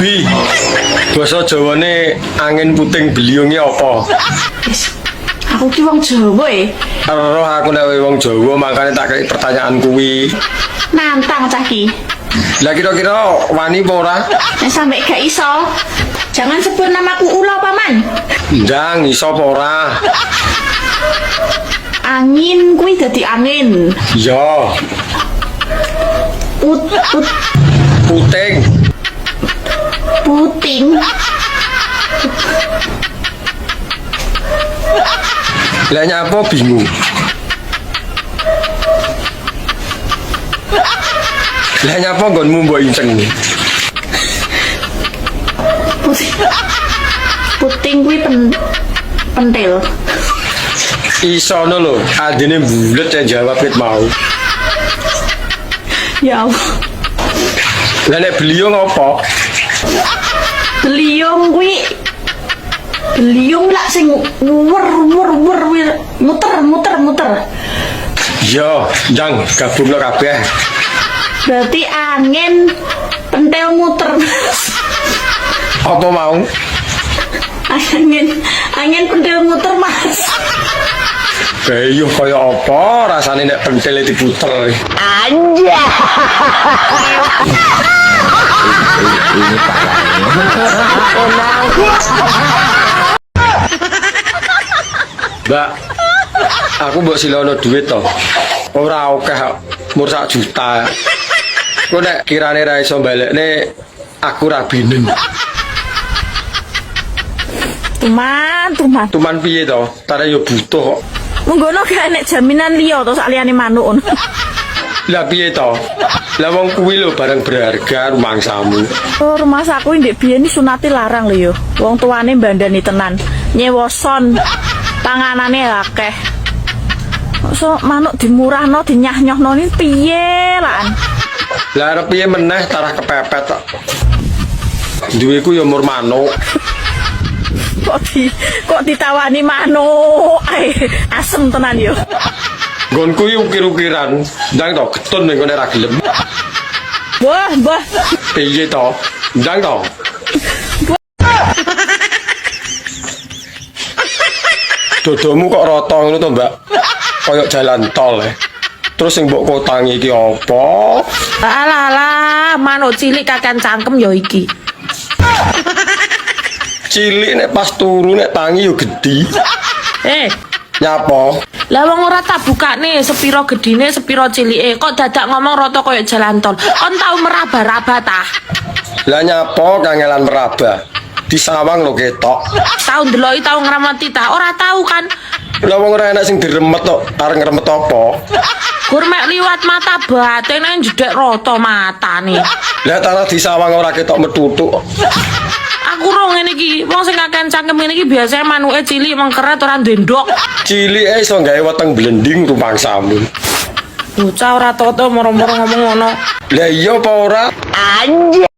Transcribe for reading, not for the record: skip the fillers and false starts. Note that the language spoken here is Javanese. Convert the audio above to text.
Bi, basa Jawane angin puting beliunge apa? Aku ki wong Jawa Roh aku nek wong Jawa makane tak kei pertanyaan kuwi. nantang cah ki. Lah kira-kira wani apa ora? Nek sampe gak iso, jangan sebut namaku Ula paman. Ndang iso apa ora? Angin kuwi dadi angin. Iya, puting. Puting. Lah nyapa bingung. Lah nyapa nggonmu mbok inceng. Puting kuwi pentil. Iso no lho, adine bulet yang jawab ket mau. Ya Allah. Lah nek beliung apa? Beliung kuwi beliung lak sing muter. Iya, jang gabungno kabeh. Berarti angin pentil muter. Apa mau? Angin pentil muter Mas. Kayu kaya apa rasane nek pentile diputer. Anja. Mbak, aku mbok silono duit to. Ora akeh mur 1 juta. Kok nek kirane ra iso balekne aku ra binen. Tuman. Tuman piye to? Tare yo butuh kok. Menggono gak enek jaminan liya to saliyane manuk ngono. Lah piye to? Lah wong kuwi lho barang berharga rumangsamu. Oh, rumah saku ndek biyen sunate larang lho yo. Wong tuane mbandani tenan. Nyewa son. Panganane akeh. So manuk dimurahno dinyah-nyohno ni piye lan? Lah arep piye meneh tarah kepepet tok. Duweku yo mur manuk. Kok ditawani manuk. Asem tenan yo. Nggonku iki ukir-ukiran, ndang to getun ning kene ra gelem. Mbah. Piye to? Ndang to. Dodomu kok rata ngono to, Mbak? Kayak jalan tol. Terus sing mbok kotangi iki apa? Alah, manuk cilik kakan cangkem yo iki. Cilik nek pas turu nek tangi yo gedhi. Nyapa? Lah wong ora tak bukane sepiro gedine, sepiro cilike. Kok dadak ngomong rata kaya jalan tol. Kon tau meraba-raba ta? Lah nyapa kangelan meraba? Disawang lho ketok. Tau ndeloki, tau ngramati ta? Ora tau kan? Lah wong ora enak sing diremet kok, arep ngremet apa? Gur mek liwat mata batin nang jedek rata matane. Lah tanah disawang ora ketok metutuk. Aku ro ngene iki, wong sing kakean cangkem ngene iki biasane manuke cilik mengkeret ora ndendok. Cilike iso gawe weteng blending rumangsamu. Bocah ora toto moro-moro ngomong ngono. Lah iya apa ora? Anjir.